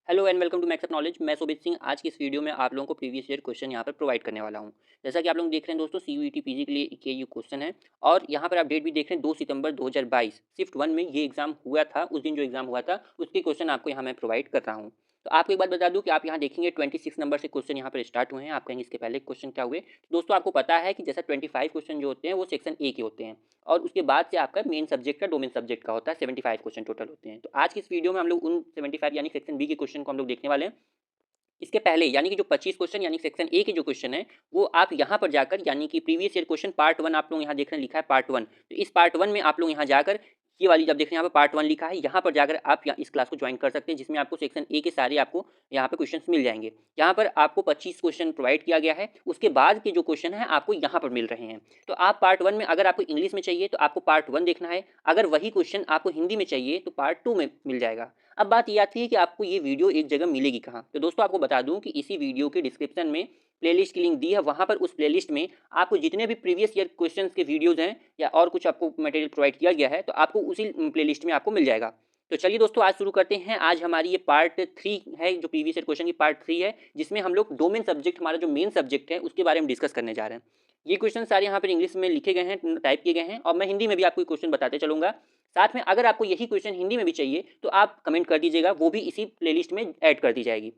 Hello and welcome to Max Up Knowledge. मैं सुबित सिंह आज की इस वीडियो में आप लोगों को प्रीवियस ईयर क्वेश्चन यहाँ पर प्रोवाइड करने वाला हूँ। जैसा कि आप लोग देख रहे हैं दोस्तों, सीयूईटी पीजी के लिए के ये क्वेश्चन है और यहाँ पर आप डेट भी देख रहे हैं 2 सितंबर 2022 शिफ्ट 1 में ये एग्जाम हुआ था। उस दिन जो एग्जाम हुआ था उसके क्वेश्चन आपको यहाँ मैं प्रोवाइड कर रहा हूँ। तो आपको एक बात बता दूं कि आप यहाँ देखेंगे 26 नंबर से क्वेश्चन यहाँ पर स्टार्ट हुए हैं। आप कहेंगे इसके पहले क्वेश्चन क्या हुए। तो दोस्तों आपको पता है कि जैसा 25 क्वेश्चन जो होते हैं वो सेक्शन ए के होते हैं और उसके बाद से आपका मेन सब्जेक्ट का डोमेन सब्जेक्ट का होता है। 75 क्वेश्चन टोटल होते हैं। तो आज की इस वीडियो में हम लोग उन 75 यानी सेक्शन बी के क्वेश्चन को हम लोग देखने वाले हैं। इसके पहले यानी कि जो 25 क्वेश्चन यानी सेक्शन ए के जो क्वेश्चन है वो आप यहाँ पर जाकर यानी कि प्रीवियस ईयर क्वेश्चन पार्ट 1 आप लोग यहाँ देख रहे हैं लिखा है पार्ट 1। तो इस पार्ट 1 में आप लोग यहाँ जाकर ये वाली जब देख रहे हैं यहाँ पर पार्ट 1 लिखा है, यहाँ पर जाकर आप इस क्लास को ज्वाइन कर सकते हैं जिसमें आपको सेक्शन ए के सारे आपको यहाँ पर क्वेश्चन मिल जाएंगे। यहाँ पर आपको 25 क्वेश्चन प्रोवाइड किया गया है, उसके बाद के जो क्वेश्चन है आपको यहाँ पर मिल रहे हैं। तो आप पार्ट 1 में अगर आपको इंग्लिश में चाहिए तो आपको पार्ट 1 देखना है, अगर वही क्वेश्चन आपको हिंदी में चाहिए तो पार्ट 2 में मिल जाएगा। अब बात ये आती है कि आपको ये वीडियो एक जगह मिलेगी कहाँ। तो दोस्तों आपको बता दूं कि इसी वीडियो के डिस्क्रिप्शन में प्लेलिस्ट की लिंक दी है, वहाँ पर उस प्लेलिस्ट में आपको जितने भी प्रीवियस ईयर क्वेश्चंस के वीडियोस हैं या और कुछ आपको मटेरियल प्रोवाइड किया गया है तो आपको उसी प्लेलिस्ट में आपको मिल जाएगा। तो चलिए दोस्तों आज शुरू करते हैं। आज हमारी ये पार्ट 3 है, जो प्रीवियस ईयर क्वेश्चन की पार्ट 3 है, जिसमें हम लोग डोमेन सब्जेक्ट हमारा जो मेन सब्जेक्ट है उसके बारे में डिस्कस करने जा रहे हैं। ये क्वेश्चन सारे यहाँ पर इंग्लिश में लिखे गए हैं, टाइप किए गए हैं और मैं हिंदी में भी आपको क्वेश्चन बताते चलूँगा। साथ में अगर आपको यही क्वेश्चन हिंदी में भी चाहिए तो आप कमेंट कर दीजिएगा, वो भी इसी प्लेलिस्ट में ऐड कर दी जाएगी।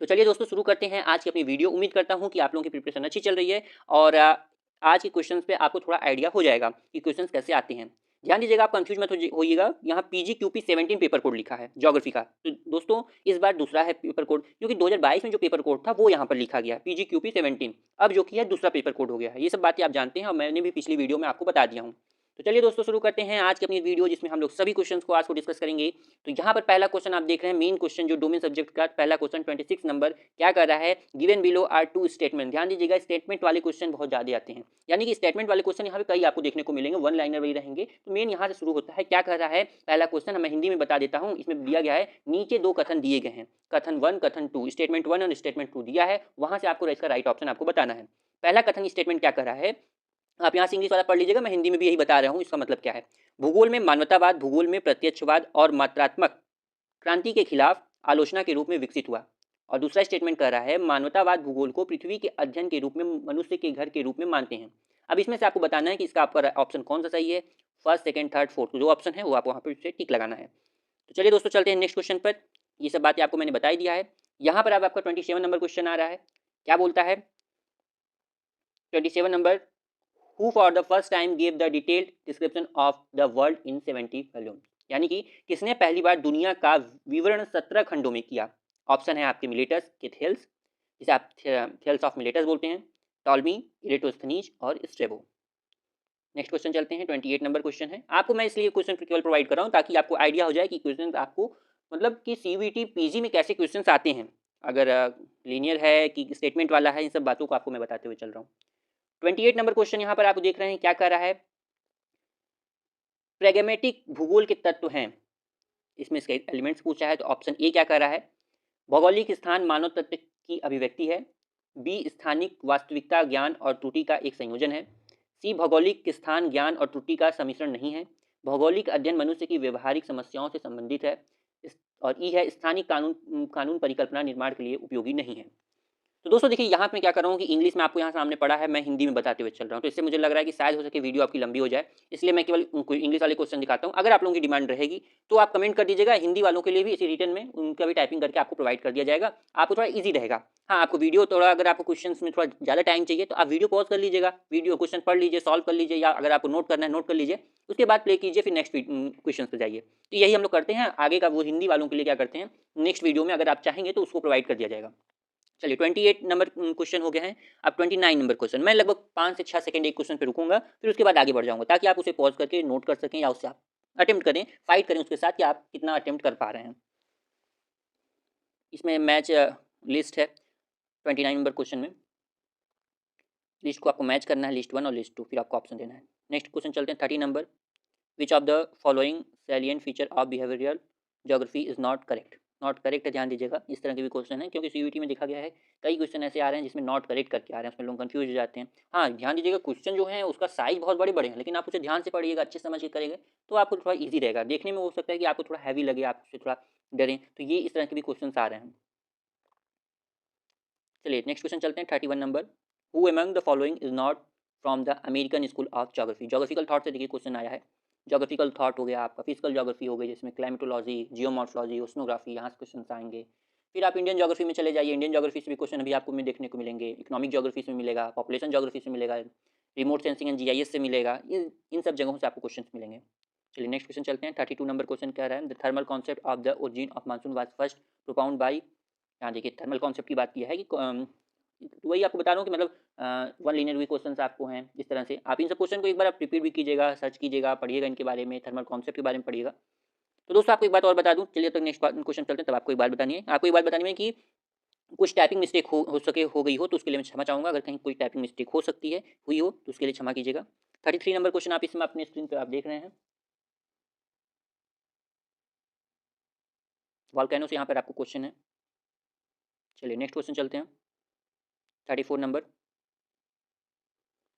तो चलिए दोस्तों शुरू करते हैं आज की अपनी वीडियो। उम्मीद करता हूँ कि आप लोगों की प्रिपरेशन अच्छी चल रही है और आज के क्वेश्चंस पे आपको थोड़ा आइडिया हो जाएगा कि क्वेश्चंस कैसे आते हैं। ध्यान दीजिएगा, आप कंफ्यूज मत होइएगा। यहाँ पीजीक्यूपी 17 पेपर कोड लिखा है ज्योग्राफी का। तो दोस्तों इस बार दूसरा है पेपर कोड, क्योंकि 2022 में जो पेपर कोड था वो यहाँ पर लिखा गया पीजीक्यूपी 17, अब जो कि है दूसरा पेपर कोड हो गया है। ये सब बातें आप जानते हैं और मैंने भी पिछली वीडियो में आपको बता दिया हूँ। तो चलिए दोस्तों शुरू करते हैं आज की अपनी वीडियो, जिसमें हम लोग सभी क्वेश्चंस को आज को डिस्कस करेंगे। तो यहाँ पर पहला क्वेश्चन आप देख रहे हैं, मेन क्वेश्चन जो डोमेन सब्जेक्ट का पहला क्वेश्चन 26 नंबर क्या कर रहा है, given below are two statement. ध्यान दीजिएगा, स्टेटमेंट वाले क्वेश्चन बहुत ज्यादा आते हैं, यानी कि स्टेटमेंट वाले क्वेश्चन यहाँ पे कई आपको देखने को मिलेंगे, वन लाइनर वही रहेंगे। तो मेन यहाँ से शुरू होता है, क्या कर रहा है पहला क्वेश्चन, मैं हिंदी में बता देता हूँ। इसमें दिया गया है नीचे दो कथन दिए गए हैं, कथन 1 कथन 2, स्टेटमेंट 1 और स्टेटमेंट 2 दिया है, वहां से आपको इसका राइट ऑप्शन आपको बताना है। पहला कथन स्टेटमेंट क्या कर रहा है, आप यहाँ से इंग्लिश वाला पढ़ लीजिएगा, मैं हिंदी में भी यही बता रहा हूँ। इसका मतलब क्या है, भूगोल में मानवतावाद भूगोल में प्रत्यक्षवाद और मात्रात्मक क्रांति के खिलाफ आलोचना के रूप में विकसित हुआ। और दूसरा स्टेटमेंट कह रहा है, मानवतावाद भूगोल को पृथ्वी के अध्ययन के रूप में मनुष्य के घर के रूप में मानते हैं। अब इसमें से आपको बताना है कि इसका आपका ऑप्शन कौन सा सही है, फर्स्ट सेकंड थर्ड फोर्थ जो ऑप्शन है वो आप वहाँ पर टिक लगाना है। तो चलिए दोस्तों चलते हैं नेक्स्ट क्वेश्चन पर। ये सब बातें आपको मैंने बताई दिया है। यहाँ पर अब आपका 27 नंबर क्वेश्चन आ रहा है। क्या बोलता है 27 number, who for the first time gave the detailed description of the world in 70 volumes। यानी कि किसने पहली बार दुनिया का विवरण 17 खंडों में किया। ऑप्शन है आपके मिलेटस के थेल्स, जिसे आप थेल्स ऑफ मिलेटस बोलते हैं, टॉलमी, इरेटोस्थनीज और स्ट्रेबो। नेक्स्ट क्वेश्चन चलते हैं, 28 नंबर क्वेश्चन है। आपको मैं इसलिए क्वेश्चन केवल प्रोवाइड कर रहा हूँ ताकि आपको आइडिया हो जाए कि क्वेश्चन आपको मतलब कि सीवीटी पीजी में कैसे क्वेश्चन आते हैं, अगर लीनियर है कि स्टेटमेंट वाला है, इन सब बातों को आपको मैं बताते हुए चल रहा हूँ। 28 नंबर क्वेश्चन यहाँ पर आप देख रहे हैं, क्या कर रहा है, प्रेगमेटिक भूगोल के तत्व हैं, इसमें इसके एलिमेंट्स पूछा है। तो ऑप्शन ए क्या कर रहा है, भौगोलिक स्थान मानव तत्व की अभिव्यक्ति है, बी स्थानिक वास्तविकता ज्ञान और त्रुटि का एक संयोजन है, सी भौगोलिक स्थान ज्ञान और त्रुटि का सम्मिश्रण नहीं है, भौगोलिक अध्ययन मनुष्य की व्यवहारिक समस्याओं से संबंधित है, और ई है स्थानिक कानून कानून परिकल्पना निर्माण के लिए उपयोगी नहीं है। तो दोस्तों देखिए, यहाँ पे मैं क्या कर रहा हूँ कि इंग्लिश में आपको यहाँ सामने पढ़ा है, मैं हिंदी में बताते हुए चल रहा हूँ। तो इससे मुझे लग रहा है कि शायद हो सके वीडियो आपकी लंबी हो जाए, इसलिए मैं केवल इंग्लिश वाले क्वेश्चन दिखाता हूँ। अगर आप लोगों की डिमांड रहेगी तो आप कमेंट कर दीजिएगा, हिंदी वालों के लिए भी इसी रिटर्न में उनका भी टाइपिंग करके आपको प्रोवाइड कर दिया जाएगा, आपको थोड़ा ईजी रहेगा। हाँ, आपको वीडियो थोड़ा, अगर आपको क्वेश्चन में थोड़ा ज़्यादा टाइम चाहिए तो आप वीडियो पॉज कर लीजिएगा, वीडियो क्वेश्चन पढ़ लीजिए, सॉल्व कर लीजिए, या अगर आपको नोट करना है नोट कर लीजिए, उसके बाद प्ले कीजिए, फिर नेक्स्ट क्वेश्चन पर जाइए। तो यही हम लोग करते हैं। आगे का वो हिंदी वालों के लिए क्या करते हैं, नेक्स्ट वीडियो में अगर आप चाहेंगे तो उसको प्रोवाइड कर दिया जाएगा। चलिए 28 नंबर क्वेश्चन हो गया है। अब 29 नंबर क्वेश्चन, मैं लगभग 5 से 6 सेकंड एक क्वेश्चन पे रुकूंगा, फिर उसके बाद आगे बढ़ जाऊंगा, ताकि आप उसे पॉज करके नोट कर सकें या उससे आप अटेम्प्ट करें, फाइट करें उसके साथ कि आप कितना अटेम्प्ट कर पा रहे हैं। इसमें मैच लिस्ट है 29 नंबर क्वेश्चन में, लिस्ट को आपको मैच करना है, लिस्ट 1 और लिस्ट 2, फिर आपको ऑप्शन देना है। नेक्स्ट क्वेश्चन चलते हैं 30 number, which of the following salient feature of behavioural geography is not correct. Not correct है, ध्यान दीजिएगा, इस तरह के भी क्वेश्चन है, क्योंकि सीयूटी में देखा गया है कई क्वेश्चन ऐसे आ रहे हैं जिसमें नॉट करेक्ट करके आ रहे हैं, उसमें लोग कंफ्यूज हो जाते हैं। हाँ, ध्यान दीजिएगा, क्वेश्चन जो है उसका साइज बहुत बड़े बड़े हैं, लेकिन आप उसे ध्यान से पढ़िएगा, अच्छे समझ के करेंगे तो आपको थोड़ा ईजी रहेगा। देखने में हो सकता है कि आपको थोड़ा हैवी लगे, आप उसे थोड़ा डरें। तो ये इस तरह के भी क्वेश्चन आ रहे हैं। चलिए नेक्स्ट क्वेश्चन चलते हैं 31 number. Who among the following is not from the American school of geography. Geographical thought से देखिए क्वेश्चन आया है। ज्योग्राफिकल थॉट हो गया आपका, फिजिकल ज्योग्राफी हो गई जिसमें क्लाइमेटोलॉजी, जियोमॉर्फोलॉजी, ओशनोग्राफी, यहाँ से क्वेश्चन आएंगे। फिर आप इंडियन ज्योग्राफी में चले जाइए, इंडियन ज्योग्राफी से भी क्वेश्चन अभी आपको में देखने को मिलेंगे। इकोनॉमिक ज्योग्राफी से मिलेगा, पॉपुलेशन ज्योग्राफी से मिलेगा, रिमोट सेंसिंग एंड जीआईएस से मिलेगा। इन सब जगहों से आपको क्वेश्चन मिलेंगे। चलिए नेक्स्ट क्वेश्चन चलते हैं। 32 नंबर क्वेश्चन कह रहा है the thermal concept of the origin of monsoon was first प्रोपाउंड by. यहाँ देखिए थर्मल कॉन्सेप्ट की बात की है कि तो वही आपको बता रहा हूँ कि मतलब वन लीनियर भी क्वेश्चन आपको हैं इस तरह से। आप इन सब क्वेश्चन को एक बार आप रिपीट भी कीजिएगा, सर्च कीजिएगा, पढ़िएगा इनके बारे में, थर्मल कॉन्सेप्ट के बारे में पढ़िएगा। तो दोस्तों आपको एक बात और बता दूं, चलिए तक नेक्स्ट क्वेश्चन चलते हैं। तब आपको एक बात बतानी है, आपको एक बात बतानी है कि कुछ टाइपिंग मिस्टेक हो गई हो तो उसके लिए मैं क्षमा चाहूँगा। अगर कहीं कोई टाइपिंग मिस्टेक हो सकती है, हुई हो तो उसके लिए क्षमा कीजिएगा। 33 नंबर क्वेश्चन आप इसमें अपने स्क्रीन पर आप देख रहे हैं। वॉल्केनो से यहाँ पर आपको क्वेश्चन है। चलिए नेक्स्ट क्वेश्चन चलते हैं। 34 नंबर।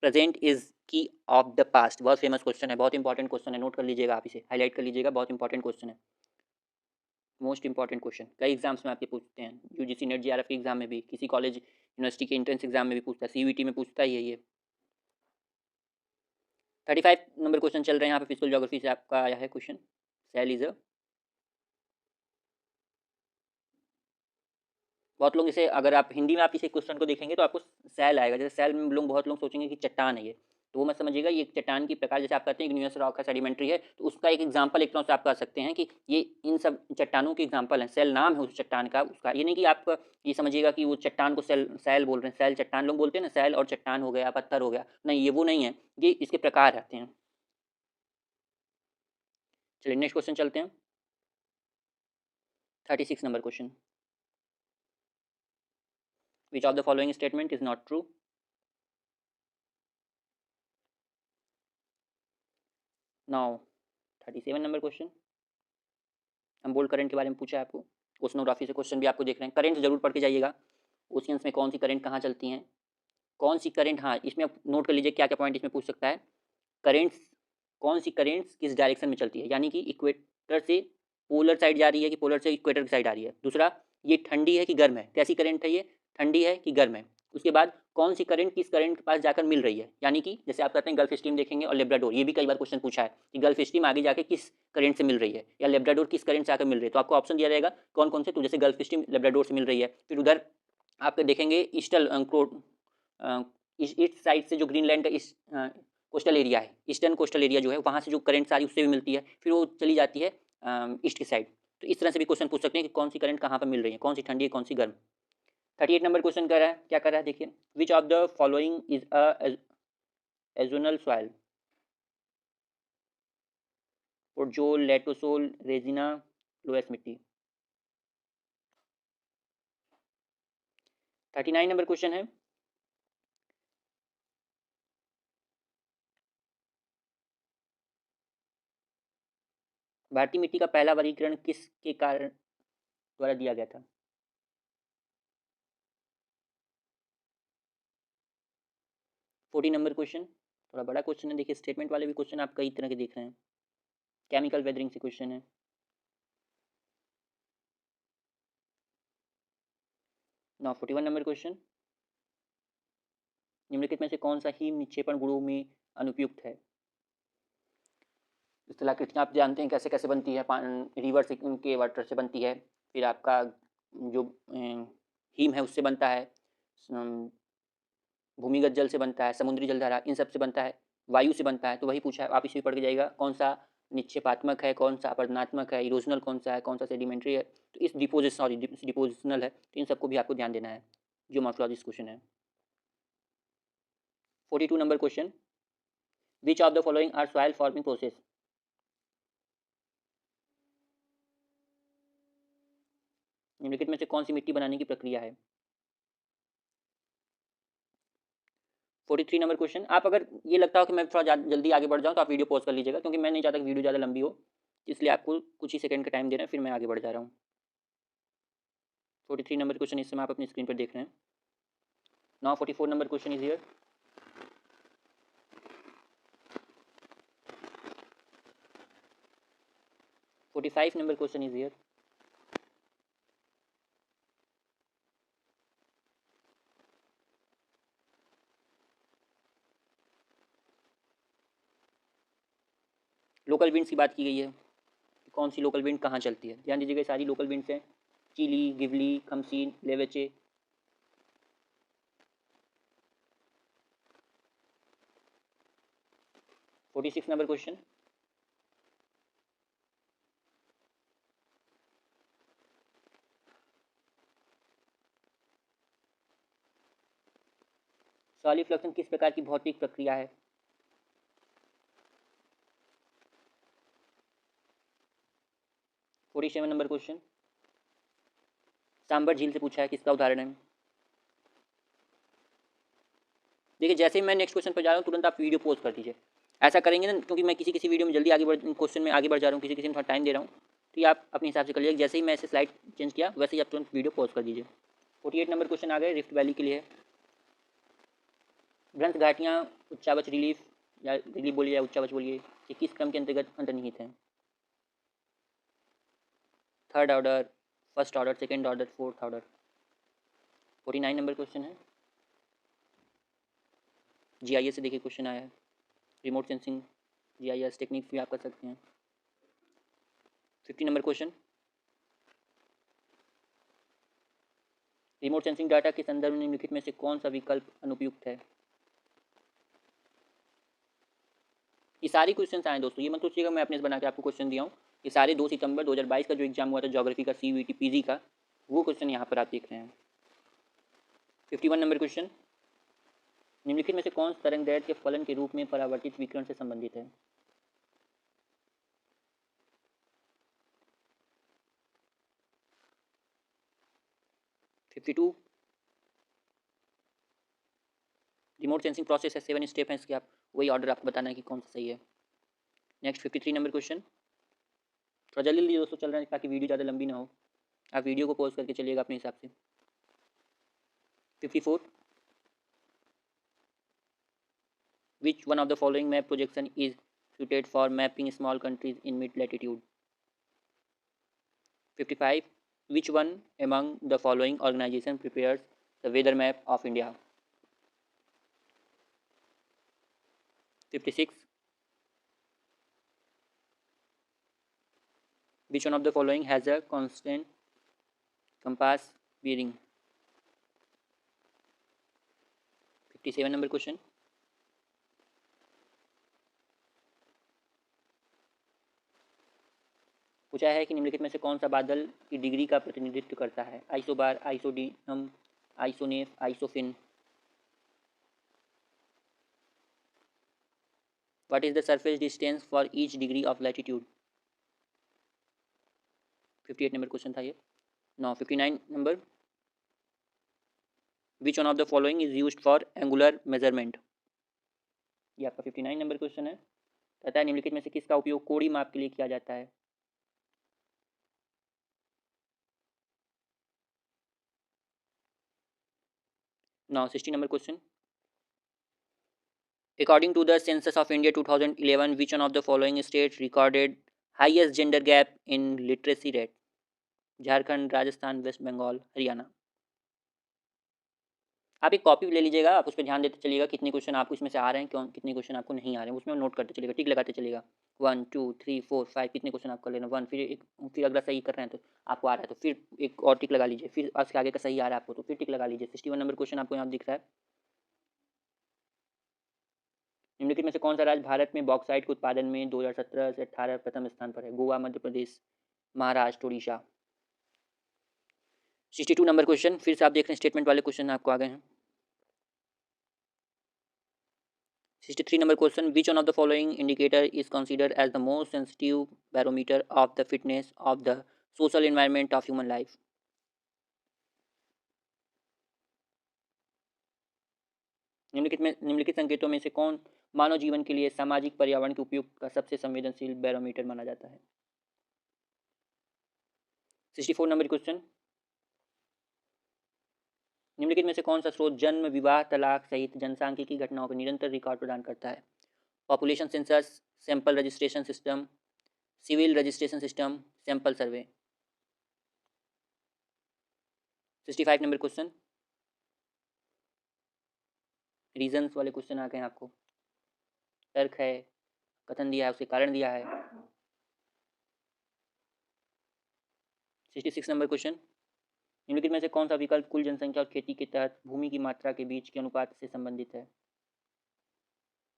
प्रेजेंट इज की ऑफ द पास्ट। बहुत फेमस क्वेश्चन है, बहुत इंपॉर्टेंट क्वेश्चन है, नोट कर लीजिएगा, आप इसे हाईलाइट कर लीजिएगा, बहुत इंपॉर्टेंट क्वेश्चन है, मोस्ट इंपॉर्टेंट क्वेश्चन। कई एग्जाम्स में आपके पूछते हैं, यूजीसी नेट जीआरएफ के एग्जाम में भी, किसी कॉलेज यूनिवर्सिटी के एंट्रेंस एग्जाम में भी पूछता है, सीयूईटी में पूछता ही है ये। 35 नंबर क्वेश्चन चल रहे हैं यहाँ पे, फिजिकल ज्योग्राफी से आपका आया है क्वेश्चन। सेल इज अ, बहुत लोग इसे, अगर आप हिंदी में आप इसे क्वेश्चन को देखेंगे तो आपको सेल आएगा। जैसे सेल में लोग, बहुत लोग सोचेंगे कि चट्टान है ये, तो वो मत समझिएगा, ये एक चट्टान की प्रकार, जैसे आप कहते हैं कि न्यूयस रॉक है, सेडिमेंट्री है, तो उसका एक एग्जाम्पल एक तरह से आप कह सकते हैं कि ये इन सब चट्टानों के एग्जाम्पल हैं। सेल नाम है उस चट्टान का, उसका ये नहीं कि आप ये समझिएगा कि वो चट्टान को सेल सेल बोल रहे हैं। सेल चट्टान लोग बोलते हैं ना, सेल और चट्टान हो गया, पत्थर हो गया, नहीं ये वो नहीं है, ये इसके प्रकार आते हैं। चलिए नेक्स्ट क्वेश्चन चलते हैं। 36 number question. Which of the following statement is not true. Now 37 number question. हम बोल्ड करंट के बारे में पूछा है आपको, ओशनोग्राफी से क्वेश्चन भी आपको देख रहे हैं। करंट जरूर पढ़ के जाइएगा, ओशियंस में कौन सी करंट कहाँ चलती हैं, कौन सी करंट, हाँ इसमें आप नोट कर लीजिए क्या क्या पॉइंट इसमें पूछ सकता है। करेंट्स, कौन सी करेंट्स किस डायरेक्शन में चलती है, यानी कि इक्वेटर से पोलर साइड जा रही है कि पोलर से इक्वेटर की साइड आ रही है। दूसरा, ये ठंडी है कि गर्म है, कैसी करंट है ये, ठंडी है कि गर्म है। उसके बाद कौन सी करंट किस करंट के पास जाकर मिल रही है, यानी कि जैसे आप कहते हैं गल्फ स्ट्रीम देखेंगे और लेब्राडोर, ये भी कई बार क्वेश्चन पूछा है कि गल्फ स्ट्रीम आगे जाके किस करंट से मिल रही है, या लेब्राडोर किस करंट से आकर मिल रही है। तो आपको ऑप्शन दिया जाएगा कौन कौन से, तो जैसे गल्फ स्ट्रीम लेब्राडोर से मिल रही है। फिर उधर आप देखेंगे ईस्टर्न ईस्ट साइड से जो ग्रीनलैंड का इस कोस्टल एरिया है, ईस्टर्न कोस्टल एरिया जो है, वहाँ से जो करंट सारी उससे भी मिलती है, फिर वो चली जाती है ईस्ट की साइड। तो इस तरह से भी क्वेश्चन पूछ सकते हैं कि कौन सी करंट कहाँ पर मिल रही है, कौन सी ठंडी है कौन सी गर्म। 38 नंबर क्वेश्चन कर रहा है, क्या कर रहा है देखिए। Which of the following is a azonal soil. Podzol, latosol, rendzina, loess मिट्टी। 39 नंबर क्वेश्चन है। भारतीय मिट्टी का पहला वर्गीकरण किसके कारण द्वारा दिया गया था। 40 नंबर क्वेश्चन, थोड़ा बड़ा क्वेश्चन है, देखिए स्टेटमेंट वाले भी क्वेश्चन आप कई तरह के देख रहे हैं। केमिकल वेदरिंग से क्वेश्चन है। Now 41 number question. निम्नलिखित में से कौन सा हिम निक्षेपण गुणों में अनुपयुक्त है। इस कलाकृतियाँ आप जानते हैं कैसे कैसे बनती है, रिवर से के वाटर से बनती है, फिर आपका जो हिम है उससे बनता है, भूमिगत जल से बनता है, समुद्री जलधारा, इन सब से बनता है, वायु से बनता है। तो वही पूछा है, आप इसे भी पढ़ के जाइएगा कौन सा निक्षेपात्मक है, कौन सा अपरदनात्मक है, इरोजनल कौन सा है, कौन सा सेडिमेंट्री है। तो इस डिपोजिशनल है, तो इन सबको भी आपको ध्यान देना है, जो मॉर्फोलॉजिस्ट क्वेश्चन है। 42 number question. Which of the following are soil forming process. निम्नलिखित में से कौन सी मिट्टी बनाने की प्रक्रिया है। 43 नंबर क्वेश्चन। आप अगर ये लगता हो कि मैं थोड़ा जल्दी आगे बढ़ जाऊँ तो आप वीडियो पॉज कर लीजिएगा, क्योंकि मैं नहीं चाहता कि वीडियो ज़्यादा लंबी हो, इसलिए आपको कुछ ही सेकंड का टाइम दे रहे हैं, फिर मैं आगे बढ़ जा रहा हूँ। 43 नंबर क्वेश्चन इस समय आप अपनी स्क्रीन पर देख रहे हैं। Now 44 number question is here. 45 number question is here. Local winds की बात की गई है कि कौन सी लोकल विंड कहाँ चलती है। ध्यान दीजिएगा, सारी लोकल विंड्स हैं, chili, ghibli, khamsin, leveche. Forty six number question, solifluction किस प्रकार की भौतिक प्रक्रिया है? Forty seven number question, Sambhar झील से पूछा है, किसका उदाहरण है? देखिए, जैसे ही मैं नेक्स्ट क्वेश्चन पर जा रहा हूँ तुरंत आप वीडियो पॉज कर दीजिए। ऐसा करेंगे ना, क्योंकि मैं किसी किसी वीडियो में जल्दी आगे बढ़ क्वेश्चन में आगे बढ़ जा रहा हूँ, किसी किसी में थोड़ा टाइम दे रहा हूँ, तो ये आप अपने हिसाब से कर लीजिए। जैसे ही मैं ऐसे स्लाइड चेंज किया वैसे ही आप तुरंत वीडियो पॉज कर दीजिए। 48 नंबर क्वेश्चन आ गए, रिफ्ट वैली के लिए। ग्रंथ घाटियाँ उच्चावच रिलीफ या रिलीफ बोलिए या उच्चावच बोलिए, ये किस क्रम के अंतर्गत अंतर्निहित हैं? Third order, first order, second order, fourth order. 49 number question है, जीआईएस से देखिए क्वेश्चन आया है। रिमोट सेंसिंग जीआईएस टेक्निक्स भी आप कर सकते हैं। 50 number question, remote sensing data के संदर्भ में निम्नलिखित में से कौन सा विकल्प अनुपयुक्त है? ये सारी क्वेश्चन आए दोस्तों, ये मत सोचिएगा मैं अपने से बना के आपको क्वेश्चन दिया हूँ। ये सारे 2 सितंबर 2022 का जो एग्जाम हुआ था ज्योग्राफी का, सीयूईटी पीजी का, वो क्वेश्चन यहाँ पर आप देख रहे हैं। 51 नंबर क्वेश्चन, निम्नलिखित में से कौन तरंग दैर्ध्य के फलन के रूप में परावर्तित विकिरण से संबंधित है? टू, रिमोट सेंसिंग प्रोसेस है, 7 स्टेप है इसके, आप वही ऑर्डर आपको बताना है कि कौन सा सही है। नेक्स्ट 53 नंबर क्वेश्चन, थोड़ा जल्दी जल्दी दोस्तों चल रहे हैं ताकि वीडियो ज़्यादा लंबी ना हो, आप वीडियो को पॉज करके चलिएगा अपने हिसाब से। 54, which one of the following map projection is suited for mapping small countries in mid latitude? 55, which one among the following organization prepares the weather map of India? 56, which one of the following has a constant compass bearing? 57 number question, पूछा है कि निम्नलिखित में से कौन सा बादल की डिग्री का प्रतिनिधित्व करता है? Isobar, आइसोडीनम, आइसोनेफ, आइसोफिन। What is the surface distance for each degree of latitude? 58 number question था ये। Now 59 number, which one of the following is used for angular measurement? ये आपका 59 नंबर क्वेश्चन है। कहता है निम्नलिखित में से किसका उपयोग कोणीय माप के लिए किया जाता है? Now 60 number question, according to the census of India 2011, which one of the following states recorded highest gender gap in literacy rate? Jharkhand, Rajasthan, West Bengal, Haryana. आप एक कॉपी ले लीजिएगा, आप उस पर ध्यान देते चलिएगा कितने क्वेश्चन आपको इसमें से आ रहे हैं, क्यों कितने क्वेश्चन आपको नहीं आ रहे हैं, उसमें नोट करते चलिएगा, टिक लगाते चलिएगा। 1 2 3 4 5 कितने क्वेश्चन आपको लेना, 1, फिर अगला सही कर रहे हैं तो आपको आ रहा है तो फिर एक और टिक लगा लीजिए, फिर उसके आगे का सही आ रहा है आपको तो फिर टिक लगा लीजिए। 61 नंबर क्वेश्चन आपको यहाँ दिख रहा है, निम्नलिखित में से कौन सा राज्य भारत में बॉक्साइट के उत्पादन में 2017 से 18 प्रथम स्थान पर है? गोवा, मध्य प्रदेश, महाराष्ट्र, उड़ीसा। 62 नंबर क्वेश्चन, फिर से आप देख रहे हैं स्टेटमेंट वाले क्वेश्चन आपको आ गए हैं। 63 number question, which one of the following indicator is considered as the most sensitive barometer of the fitness of the social environment of human life? निम्नलिखित संकेतों में से कौन मानव जीवन के लिए सामाजिक पर्यावरण के उपयोग का सबसे संवेदनशील बैरोमीटर माना जाता है? 64 नंबर क्वेश्चन, निम्नलिखित में से कौन सा स्रोत जन्म, विवाह, तलाक सहित जनसांख्यिकी घटनाओं का निरंतर रिकॉर्ड प्रदान करता है? Population census, sample registration system, civil registration system, sample survey. 65 number question, reasons वाले क्वेश्चन आ गए हैं आपको, तर्क है, कथन दिया है, उसके कारण दिया है। 66 नंबर क्वेश्चन, निम्नलिखित में से कौन सा विकल्प कुल जनसंख्या और खेती के तहत भूमि की मात्रा के बीच के अनुपात से संबंधित है?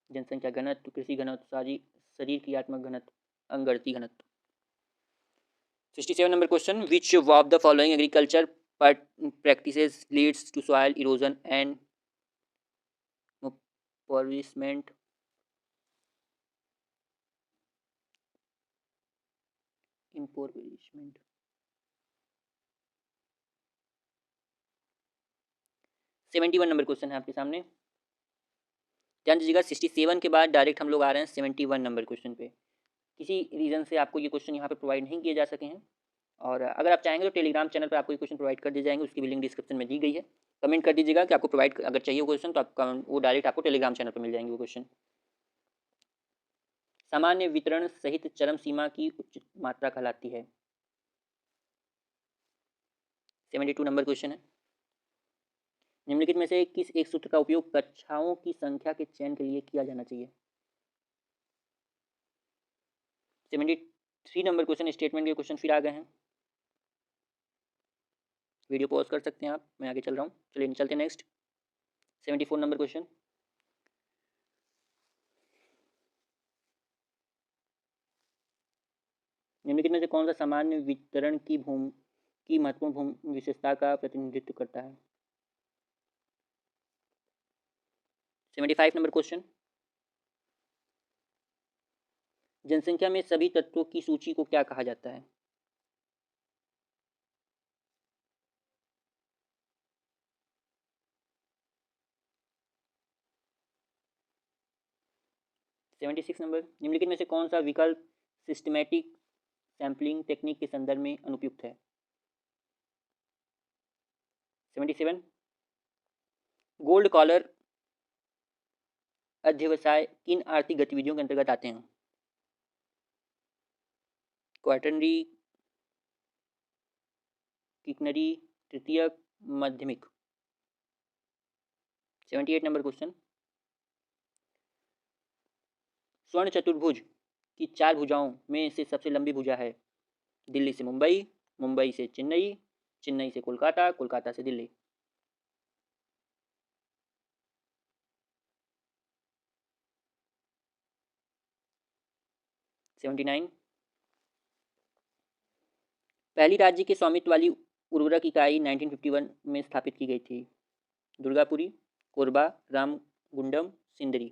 जनसंख्या घनत्व, कृषि घनत्व, शरीर क्रियात्मक घनत्व, अंगगणितीय घनत्व। 67 number question, which of the following agriculture practices leads to soil erosion and impoverishment? impoverishment 71 number question है आपके सामने, ध्यान दीजिएगा। 67 के बाद डायरेक्ट हम लोग आ रहे हैं 71 नंबर क्वेश्चन पे। किसी रीज़न से आपको ये क्वेश्चन यहाँ पे प्रोवाइड नहीं किए जा सके हैं, और अगर आप चाहेंगे तो टेलीग्राम चैनल पर आपको ये क्वेश्चन प्रोवाइड कर दिए जाएंगे, उसकी भी लिंक डिस्क्रिप्शन में दी गई है। कमेंट कर दीजिएगा कि आपको प्रोवाइड अगर चाहिए वो क्वेश्चन, तो आपका वो डायरेक्ट आपको टेलीग्राम चैनल पर मिल जाएंगे वो क्वेश्चन। सामान्य वितरण सहित चरम सीमा की उच्च मात्रा कहलाती है। 72 नंबर क्वेश्चन है, निम्नलिखित में से किस एक सूत्र का उपयोग कक्षाओं की संख्या के चयन के लिए किया जाना चाहिए? 73 नंबर क्वेश्चन, स्टेटमेंट के क्वेश्चन फिर आ गए हैं। वीडियो पॉज कर सकते हैं आप, मैं आगे चल रहा हूँ। चलिए चलते हैं नेक्स्ट 74 नंबर क्वेश्चन, निम्नलिखित में से कौन सा सामान्य वितरण की महत्वपूर्ण भूमि विशेषता का प्रतिनिधित्व करता है? 75 नंबर क्वेश्चन, जनसंख्या में सभी तत्वों की सूची को क्या कहा जाता है? 76 नंबर, निम्नलिखित में से कौन सा विकल्प सिस्टमैटिक सैम्पलिंग टेक्निक के संदर्भ में अनुपयुक्त है? 77, गोल्ड कॉलर अध्यवसाय किन आर्थिक गतिविधियों के अंतर्गत आते हैं? क्वार्टरली, किकनरी, तृतीयक, माध्यमिक। 78 नंबर क्वेश्चन, स्वर्ण चतुर्भुज की 4 भुजाओं में से सबसे लंबी भुजा है? दिल्ली से मुंबई, मुंबई से चेन्नई, चेन्नई से कोलकाता, कोलकाता से दिल्ली। 79, पहली राज्य के स्वामित्व वाली उर्वरक इकाई 1951 में स्थापित की गई थी? दुर्गापुरी, कोरबा, रामगुंडम, सिंदरी।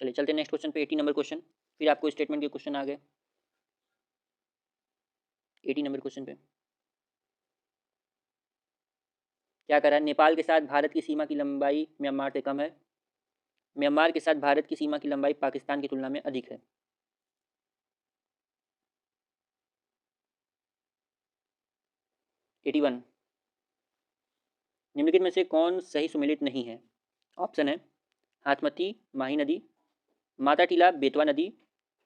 चलिए चलते नेक्स्ट क्वेश्चन पे, 80 नंबर क्वेश्चन, फिर आपको स्टेटमेंट के क्वेश्चन आ गए। 80 नंबर क्वेश्चन पे क्या कह रहा है, नेपाल के साथ भारत की सीमा की लंबाई म्यांमार से कम है, म्यांमार के साथ भारत की सीमा की लंबाई पाकिस्तान की तुलना में अधिक है। 81, निम्नलिखित में से कौन सही सुमेलित नहीं है? ऑप्शन है हाथमती माही नदी, माता टीला बेतवा नदी,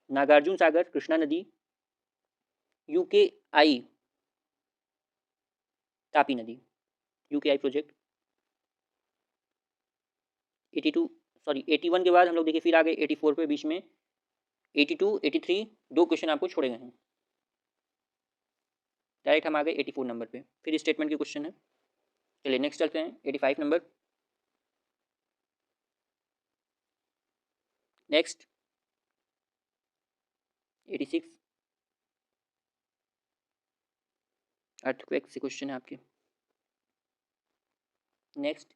नागार्जुन सागर कृष्णा नदी, यूके आई तापी नदी। UK I project. 81 के बाद हम लोग देखिए फिर आ गए 84 पे बीच में, 82 83 दो क्वेश्चन आपको छोड़े गए हैं। डायरेक्ट हम आ गए 84 नंबर पे, फिर स्टेटमेंट के क्वेश्चन है। चलिए नेक्स्ट चलते हैं 85 नंबर। नेक्स्ट 86, अर्थक्वेक से क्वेश्चन है आपके। नेक्स्ट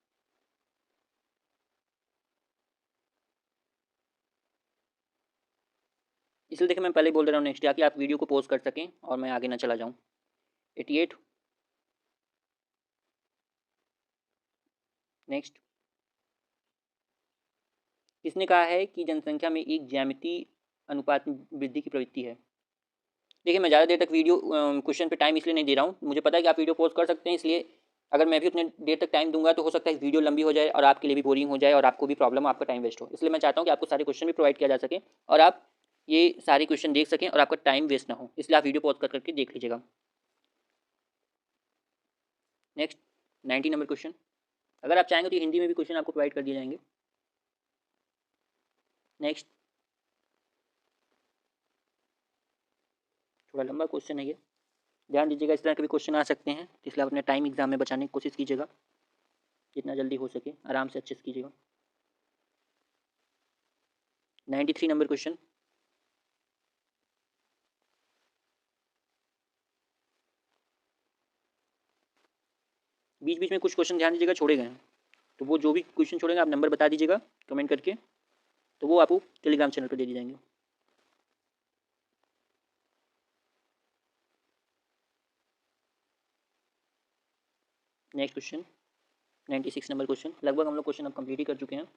इसलिए देखिए मैं पहले बोल दे रहा हूँ नेक्स्ट, ताकि आप वीडियो को पॉज कर सकें और मैं आगे ना चला जाऊँ। 88, नेक्स्ट, किसने कहा है कि जनसंख्या में एक ज्यामितीय अनुपात वृद्धि की प्रवृत्ति है? देखिए मैं ज़्यादा देर तक वीडियो क्वेश्चन पे टाइम इसलिए नहीं दे रहा हूँ, मुझे पता है कि आप वीडियो पॉज कर सकते हैं, इसलिए अगर मैं भी उतने देर तक टाइम दूंगा तो हो सकता है इस वीडियो लंबी हो जाए और आपके लिए भी बोरिंग हो जाए और आपको भी प्रॉब्लम, आपका टाइम वेस्ट हो। इसलिए मैं चाहता हूँ कि आपको सारे क्वेश्चन भी प्रोवाइड किया जा सके और आप ये सारे क्वेश्चन देख सकें और आपका टाइम वेस्ट ना हो, इसलिए आप वीडियो पॉज कर करके देख लीजिएगा। नेक्स्ट 90 नंबर क्वेश्चन, अगर आप चाहेंगे तो हिंदी में भी क्वेश्चन आपको प्रोवाइड कर दिए जाएंगे। नेक्स्ट थोड़ा लंबा क्वेश्चन है ये, ध्यान दीजिएगा। इस तरह के भी क्वेश्चन आ सकते हैं, इसलिए आप अपने टाइम एग्जाम में बचाने की कोशिश कीजिएगा, जितना जल्दी हो सके आराम से अच्छे से कीजिएगा। 93 नंबर क्वेश्चन। बीच बीच में कुछ क्वेश्चन ध्यान दीजिएगा छोड़े गए हैं, तो वो जो भी क्वेश्चन छोड़ेंगे आप नंबर बता दीजिएगा कमेंट करके, तो वो आपको टेलीग्राम चैनल पर दे दी जाएंगे। Next question 96 number question. लगभग हम लोग क्वेश्चन अब कंप्लीट ही कर चुके हैं।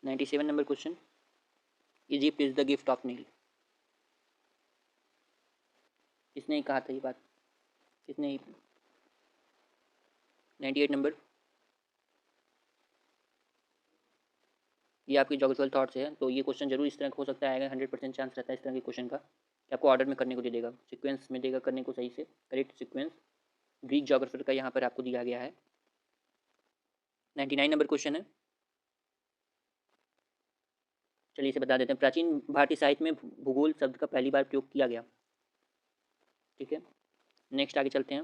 Ninety seven number question. Egypt is the gift of Nile. किसने कहा था ये बात, किसने? 98 नंबर। ये आपकी जोग्राफिकल थॉट्स है, तो ये क्वेश्चन जरूर इस तरह हो सकता है, 100% चांस रहता है इस तरह के क्वेश्चन का कि आपको ऑर्डर में करने को दे देगा, सीक्वेंस में देगा करने को, सही से करेक्ट सीक्वेंस ग्रीक जोग्राफर का यहाँ पर आपको दिया गया है। 99 नंबर क्वेश्चन है। चलिए इसे बता देते हैं। प्राचीन भारतीय साहित्य में भूगोल शब्द का पहली बार प्रयोग किया गया। ठीक है, नेक्स्ट आगे चलते हैं।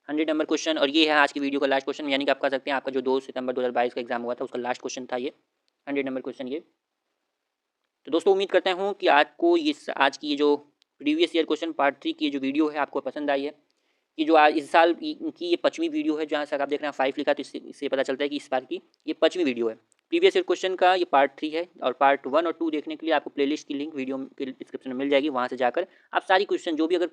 100 नंबर क्वेश्चन, और ये है आज की वीडियो का लास्ट क्वेश्चन, यानी कि आप कह सकते हैं आपका जो 2 सितंबर 2022 का एग्जाम हुआ था उसका लास्ट क्वेश्चन था ये 100 नंबर क्वेश्चन ये। तो दोस्तों उम्मीद करता हूँ कि आपको ये आज की ये जो प्रीवियस ईयर क्वेश्चन पार्ट 3 की जो वीडियो है आपको पसंद आई है। कि जो आज इस साल की ये 5वीं वीडियो है, जहाँ तक आप देख रहे हैं 5 लिखा, तो इससे पता चलता है कि इस बार की ये 5वीं वीडियो है। प्रीवियस ईयर क्वेश्चन का ये पार्ट 3 है, और पार्ट 1 और 2 देखने के लिए आपको प्लेलिस्ट की लिंक वीडियो के डिस्क्रिप्शन में मिल जाएगी, वहाँ से जाकर आप सारी क्वेश्चन जो भी, अगर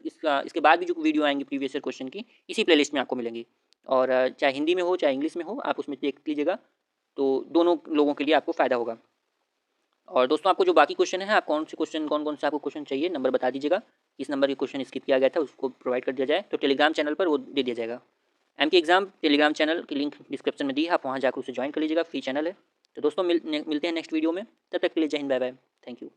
इसके बाद भी जो वीडियो आएंगी प्रीवियस ईयर क्वेश्चन की, इसी प्लेलिस्ट में आपको मिलेंगी। और चाहे हिंदी में हो चाहे इंग्लिश में हो, आप उसमें देख लीजिएगा, तो दोनों लोगों के लिए आपको फ़ायदा होगा। और दोस्तों आपको जो बाकी क्वेश्चन है, आप कौन कौन से आपको क्वेश्चन चाहिए नंबर बता दीजिएगा, किस नंबर के क्वेश्चन स्किप किया गया था उसको प्रोवाइड कर दिया जाए, तो टेलीग्राम चैनल पर वो दे दिया जाएगा। एम के एग्जाम टेलीग्राम चैनल की लिंक डिस्क्रिप्शन में दी है, आप वहाँ जाकर उसे ज्वाइन कर लीजिएगा, फ्री चैनल है। तो दोस्तों मिलते हैं नेक्स्ट वीडियो में, तब तक के लिए जय हिंद, बाय बाय, थैंक यू।